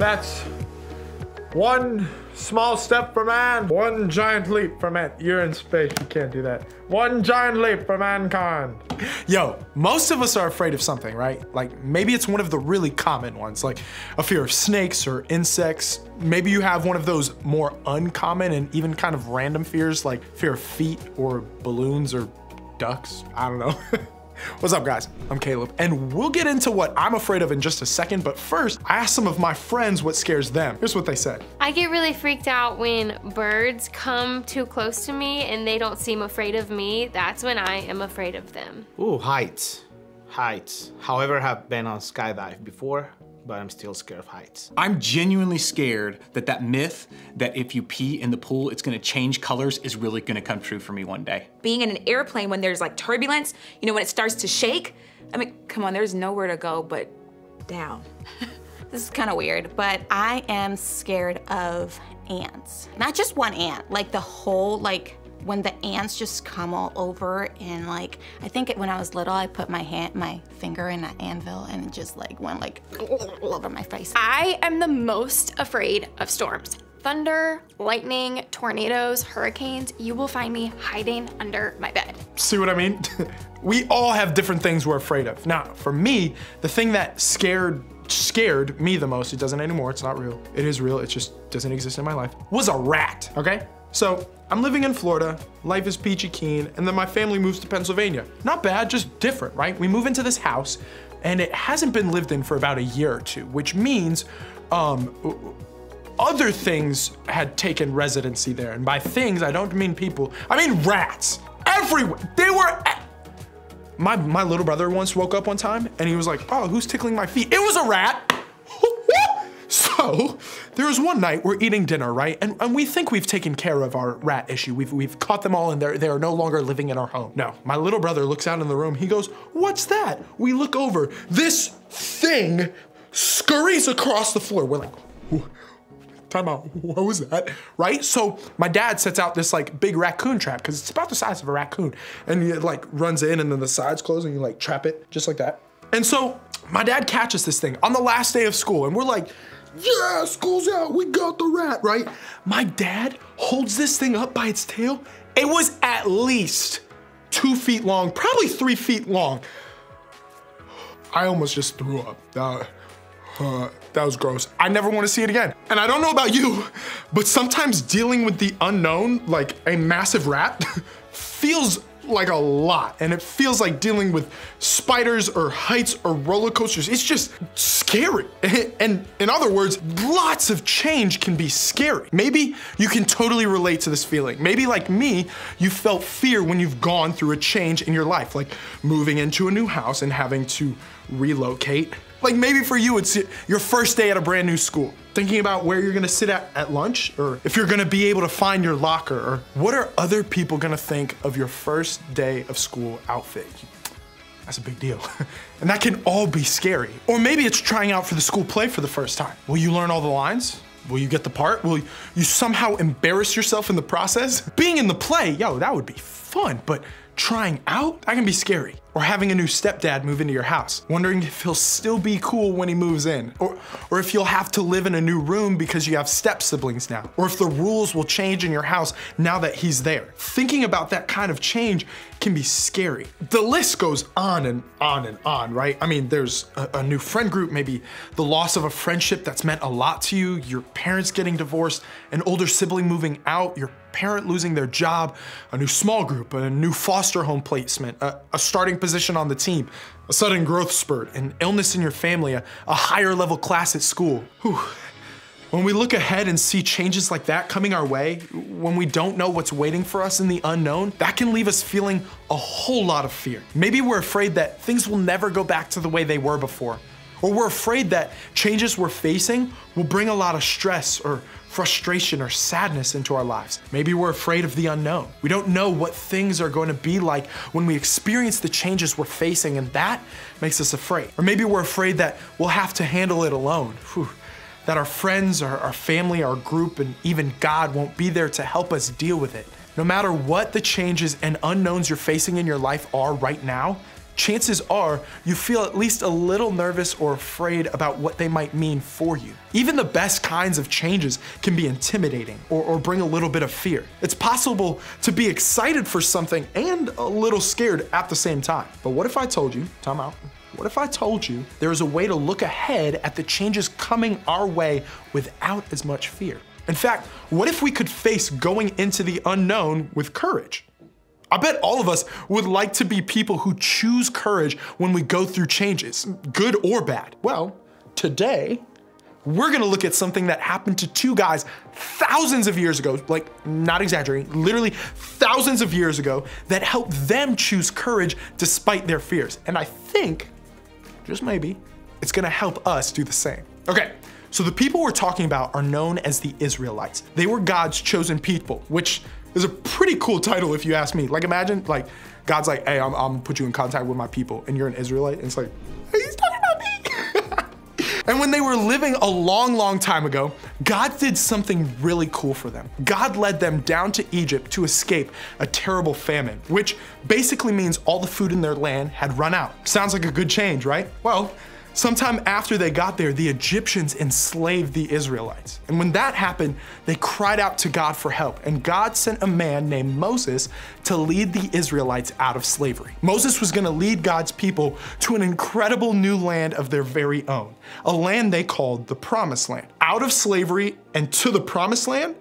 That's one small step for man, one giant leap for man. You're in space, you can't do that. One giant leap for mankind. Yo, most of us are afraid of something, right? Like maybe it's one of the really common ones, like a fear of snakes or insects. Maybe you have one of those more uncommon and even kind of random fears, like fear of feet or balloons or ducks. I don't know. What's up, guys? I'm Caleb, and we'll get into what I'm afraid of in just a second, but first, I asked some of my friends what scares them. Here's what they said. I get really freaked out when birds come too close to me and they don't seem afraid of me. That's when I am afraid of them. Ooh, heights. Heights. However, I've been on skydive before, but I'm still scared of heights. I'm genuinely scared that myth that if you pee in the pool, it's gonna change colors is really gonna come true for me one day. Being in an airplane when there's like turbulence, you know, when it starts to shake, I mean, come on, there's nowhere to go but down. This is kind of weird, but I am scared of ants. Not just one ant, like the whole, like, when the ants just come all over and like, I think when I was little, I put my finger in an anvil and it just like went like all over my face. I am the most afraid of storms. Thunder, lightning, tornadoes, hurricanes, you will find me hiding under my bed. See what I mean? We all have different things we're afraid of. Now, for me, the thing that scared me the most, it doesn't anymore, it's not real. It is real, it just doesn't exist in my life, was a rat, okay? So, I'm living in Florida, life is peachy keen, and then my family moves to Pennsylvania. Not bad, just different, right? We move into this house, and it hasn't been lived in for about a year or two, which means other things had taken residency there. And by things, I don't mean people, I mean rats. Everywhere, they were, my little brother once woke up one time, and he was like, oh, who's tickling my feet? It was a rat. So, there was one night we're eating dinner, right? And we think we've taken care of our rat issue. We've caught them all and they are no longer living in our home. No, my little brother looks out in the room, he goes, what's that? We look over, this thing scurries across the floor. We're like, time out, what was that? Right? So my dad sets out this like big raccoon trap because it's about the size of a raccoon. And he like runs in and then the sides close and you like trap it just like that. And so my dad catches this thing on the last day of school and we're like, yeah, school's out, we got the rat, right? My dad holds this thing up by its tail. It was at least 2 feet long, probably 3 feet long. I almost just threw up. That was gross. I never want to see it again. And I don't know about you, but sometimes dealing with the unknown, like a massive rat, feels like a lot. And it feels like dealing with spiders or heights or roller coasters. It's just scary. And in other words, lots of change can be scary. Maybe you can totally relate to this feeling. Maybe like me, you felt fear when you've gone through a change in your life, like moving into a new house and having to relocate. Like maybe for you, it's your first day at a brand new school. Thinking about where you're gonna sit at lunch, or if you're gonna be able to find your locker, or what are other people gonna think of your first day of school outfit? That's a big deal. And that can all be scary. Or maybe it's trying out for the school play for the first time. Will you learn all the lines? Will you get the part? Will you somehow embarrass yourself in the process? Being in the play, yo, that would be fun, but trying out, that can be scary. Or having a new stepdad move into your house, wondering if he'll still be cool when he moves in, or if you'll have to live in a new room because you have step siblings now, or if the rules will change in your house now that he's there. Thinking about that kind of change can be scary. The list goes on and on and on, right? I mean, there's a new friend group, maybe the loss of a friendship that's meant a lot to you, your parents getting divorced, an older sibling moving out, your parent losing their job, a new small group, a new foster home placement, a starting position on the team, a sudden growth spurt, an illness in your family, a higher level class at school. Whew. When we look ahead and see changes like that coming our way, when we don't know what's waiting for us in the unknown, that can leave us feeling a whole lot of fear. Maybe we're afraid that things will never go back to the way they were before. Or we're afraid that changes we're facing will bring a lot of stress or frustration or sadness into our lives. Maybe we're afraid of the unknown. We don't know what things are going to be like when we experience the changes we're facing, and that makes us afraid. Or maybe we're afraid that we'll have to handle it alone. Whew. That our friends, our family, our group, and even God won't be there to help us deal with it. No matter what the changes and unknowns you're facing in your life are right now, chances are you feel at least a little nervous or afraid about what they might mean for you. Even the best kinds of changes can be intimidating or bring a little bit of fear. It's possible to be excited for something and a little scared at the same time. But what if I told you, time out, what if I told you there is a way to look ahead at the changes coming our way without as much fear? In fact, what if we could face going into the unknown with courage? I bet all of us would like to be people who choose courage when we go through changes, good or bad. Well, today, we're gonna look at something that happened to two guys thousands of years ago, like not exaggerating, literally thousands of years ago, that helped them choose courage despite their fears. And I think, just maybe, it's gonna help us do the same. Okay. So the people we're talking about are known as the Israelites. They were God's chosen people, which is a pretty cool title if you ask me. Like imagine like God's like, hey, I'm gonna put you in contact with my people and you're an Israelite. And it's like, hey, he's talking about me. And when they were living a long, long time ago, God did something really cool for them. God led them down to Egypt to escape a terrible famine, which basically means all the food in their land had run out. Sounds like a good change, right? Well, sometime after they got there, the Egyptians enslaved the Israelites. And when that happened, they cried out to God for help. And God sent a man named Moses to lead the Israelites out of slavery. Moses was gonna lead God's people to an incredible new land of their very own, a land they called the Promised Land. Out of slavery and to the Promised Land?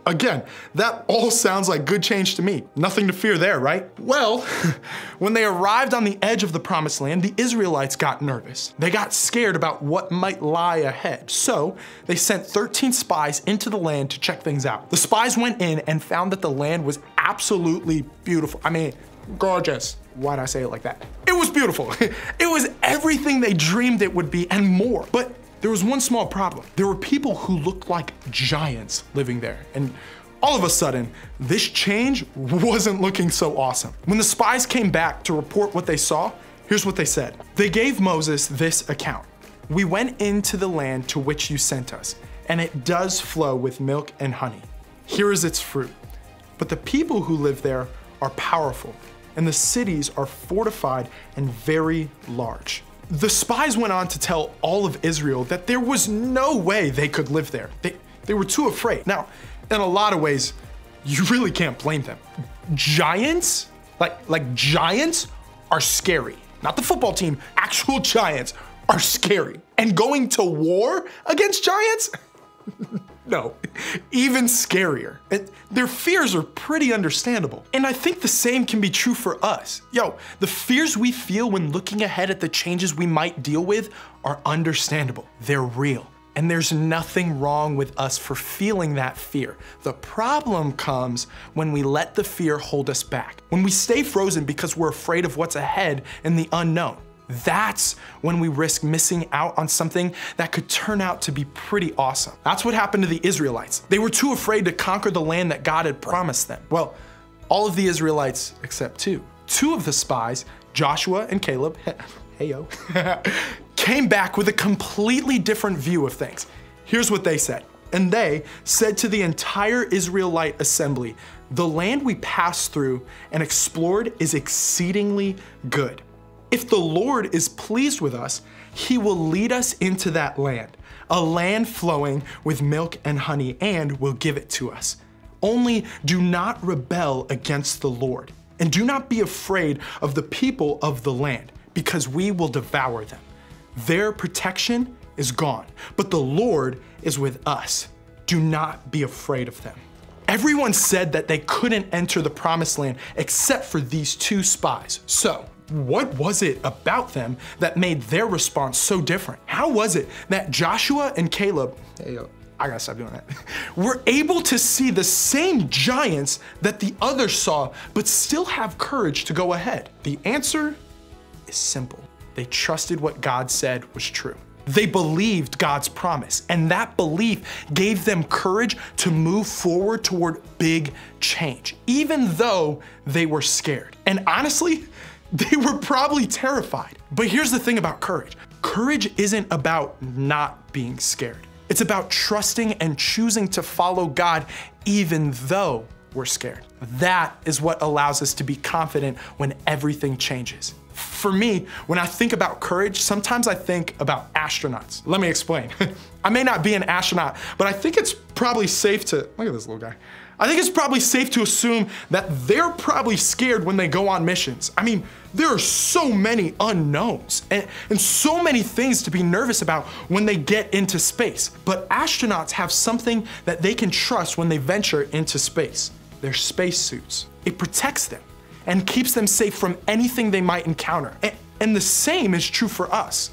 Again, that all sounds like good change to me. Nothing to fear there, right? Well, when they arrived on the edge of the Promised Land, the Israelites got nervous. They got scared about what might lie ahead. So they sent 13 spies into the land to check things out. The spies went in and found that the land was absolutely beautiful. I mean, gorgeous. Why'd I say it like that? It was beautiful. It was everything they dreamed it would be and more. But there was one small problem. There were people who looked like giants living there. And all of a sudden, this change wasn't looking so awesome. When the spies came back to report what they saw, here's what they said. They gave Moses this account. We went into the land to which you sent us, and it does flow with milk and honey. Here is its fruit. But the people who live there are powerful, and the cities are fortified and very large. The spies went on to tell all of Israel that there was no way they could live there. They were too afraid. Now, in a lot of ways, you really can't blame them. Giants, like giants are scary. Not the football team, actual giants are scary. And going to war against giants? No, even scarier. Their fears are pretty understandable. And I think the same can be true for us. Yo, the fears we feel when looking ahead at the changes we might deal with are understandable. They're real. And there's nothing wrong with us for feeling that fear. The problem comes when we let the fear hold us back. When we stay frozen because we're afraid of what's ahead in the unknown. That's when we risk missing out on something that could turn out to be pretty awesome. That's what happened to the Israelites. They were too afraid to conquer the land that God had promised them. Well, all of the Israelites except two. Two of the spies, Joshua and Caleb, heyo, came back with a completely different view of things. Here's what they said. And they said to the entire Israelite assembly, the land we passed through and explored is exceedingly good. If the Lord is pleased with us, he will lead us into that land, a land flowing with milk and honey, and will give it to us. Only do not rebel against the Lord, and do not be afraid of the people of the land, because we will devour them. Their protection is gone, but the Lord is with us. Do not be afraid of them. Everyone said that they couldn't enter the promised land except for these two spies. So, what was it about them that made their response so different? How was it that Joshua and Caleb, hey, yo, I gotta stop doing that, were able to see the same giants that the others saw, but still have courage to go ahead? The answer is simple. They trusted what God said was true. They believed God's promise, and that belief gave them courage to move forward toward big change, even though they were scared. And honestly, they were probably terrified. But here's the thing about courage. Courage isn't about not being scared. It's about trusting and choosing to follow God even though we're scared. That is what allows us to be confident when everything changes. For me, when I think about courage, sometimes I think about astronauts. Let me explain. I may not be an astronaut, but I think it's probably safe to, look at this little guy. I think it's probably safe to assume that they're probably scared when they go on missions. I mean, there are so many unknowns and so many things to be nervous about when they get into space. But astronauts have something that they can trust when they venture into space: their spacesuits. It protects them and keeps them safe from anything they might encounter. And the same is true for us.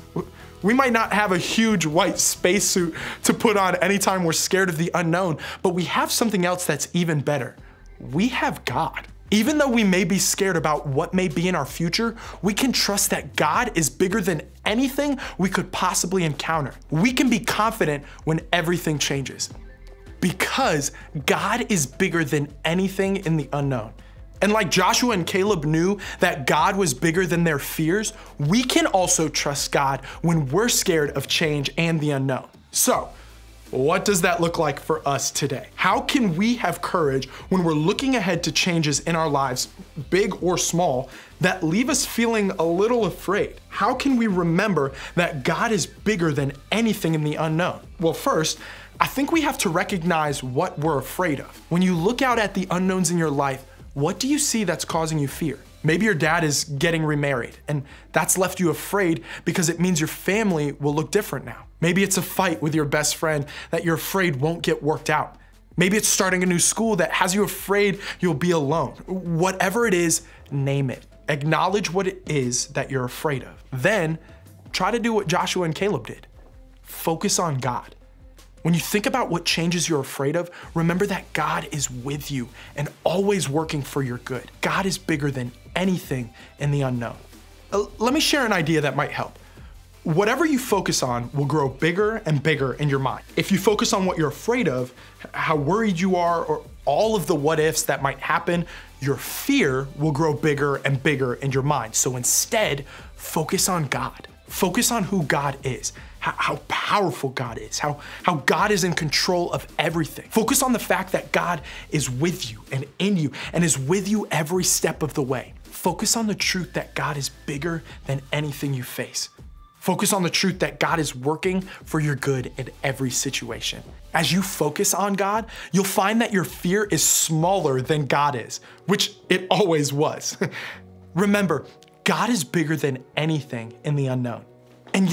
We might not have a huge white spacesuit to put on anytime we're scared of the unknown, but we have something else that's even better. We have God. Even though we may be scared about what may be in our future, we can trust that God is bigger than anything we could possibly encounter. We can be confident when everything changes, because God is bigger than anything in the unknown. And like Joshua and Caleb knew that God was bigger than their fears, we can also trust God when we're scared of change and the unknown. So, what does that look like for us today? How can we have courage when we're looking ahead to changes in our lives, big or small, that leave us feeling a little afraid? How can we remember that God is bigger than anything in the unknown? Well, first, I think we have to recognize what we're afraid of. When you look out at the unknowns in your life, what do you see that's causing you fear? Maybe your dad is getting remarried, and that's left you afraid because it means your family will look different now. Maybe it's a fight with your best friend that you're afraid won't get worked out. Maybe it's starting a new school that has you afraid you'll be alone. Whatever it is, name it. Acknowledge what it is that you're afraid of. Then try to do what Joshua and Caleb did. Focus on God. When you think about what changes you're afraid of, remember that God is with you and always working for your good. God is bigger than anything in the unknown. Let me share an idea that might help. Whatever you focus on will grow bigger and bigger in your mind. If you focus on what you're afraid of, how worried you are, or all of the what ifs that might happen, your fear will grow bigger and bigger in your mind. So instead, focus on God. Focus on who God is, how powerful God is, how God is in control of everything. Focus on the fact that God is with you and in you and is with you every step of the way. Focus on the truth that God is bigger than anything you face. Focus on the truth that God is working for your good in every situation. As you focus on God, you'll find that your fear is smaller than God is, which it always was. Remember, God is bigger than anything in the unknown. And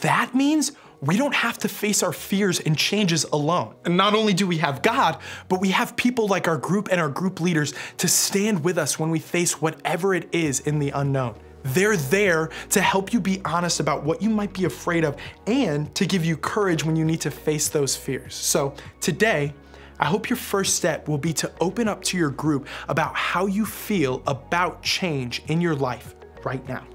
that means we don't have to face our fears and changes alone. And not only do we have God, but we have people like our group and our group leaders to stand with us when we face whatever it is in the unknown. They're there to help you be honest about what you might be afraid of and to give you courage when you need to face those fears. So today, I hope your first step will be to open up to your group about how you feel about change in your life right now.